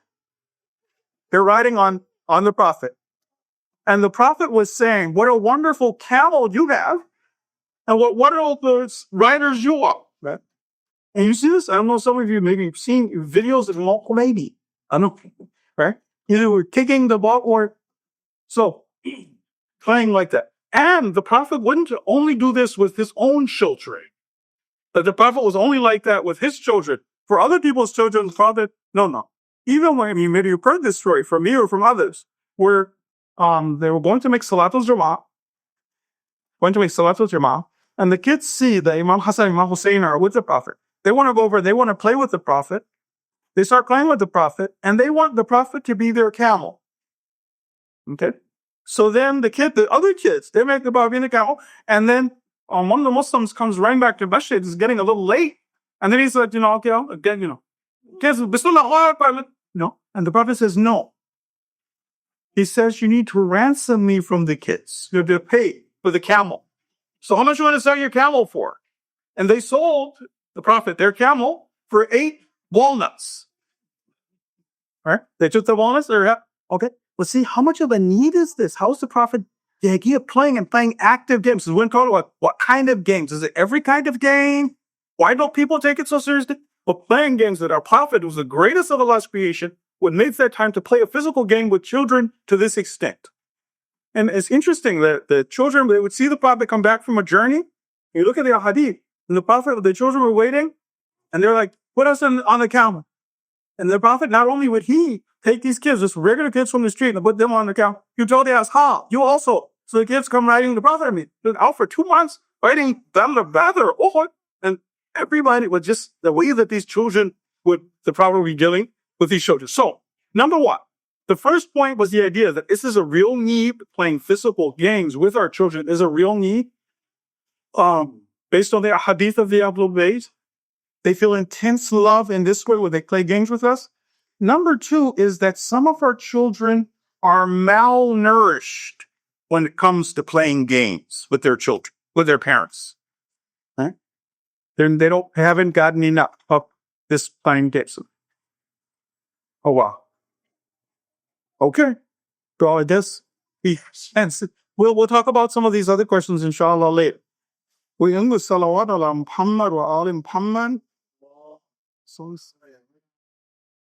They're riding on the prophet. And the prophet was saying, what a wonderful camel you have, and what wonderful the riders you are. Right? And you see this? I don't know, some of you maybe have seen videos of local maybe. I don't know, right? Either we're kicking the ball or so playing like that. And the prophet wouldn't only do this with his own children. But the prophet was only like that with his children. For other people's children, the prophet, no. Even when maybe you've heard this story from me or from others, where they were going to make Salatul Jama'ah, and the kids see that Imam Hassan and Imam Hussein are with the prophet. They want to go over, they want to play with the prophet. They start playing with the prophet, and they want the prophet to be their camel. Okay? So then the other kids, they make the prophet be the camel, and then one of the Muslims comes running back to Masjid, it's getting a little late, and then he's like, okay, again, kids, Bismillah, and the prophet says, no. He says, you need to ransom me from the kids. You have to pay for the camel. So how much you want to sell your camel for? And they sold the prophet their camel for 8 walnuts. All right? They took the walnuts. Okay. Well, see, how much of a need is this? How's the prophet the idea of playing active games? Is what kind of games? Is it every kind of game? Why don't people take it so seriously? Well, playing games that our prophet was the greatest of Allah's creation would make that time to play a physical game with children to this extent. And it's interesting that the children, they would see the prophet come back from a journey. You look at the hadith, and the children were waiting, and they're like, put us on the camel. And the prophet, not only would he take these kids, just regular kids from the street, and put them on the camel, you told the ashab, you also. So the kids come riding the prophet. They're out for 2 months, riding Badr, Uhud, and everybody was just the way that these children the prophet would be dealing with these children. So, number one, the first point was the idea that this is a real need. Playing physical games with our children is a real need. Based on the hadith of the Ahlul Bayt, they feel intense love in this way when they play games with us. Number two is that some of our children are malnourished when it comes to playing games with their children, with their parents. Right? They haven't gotten enough of this playing games. Oh, wow. Okay. So I guess we'll talk about some of these other questions, inshallah, later. We end with salawat ala Muhammad wa ali Muhammad. So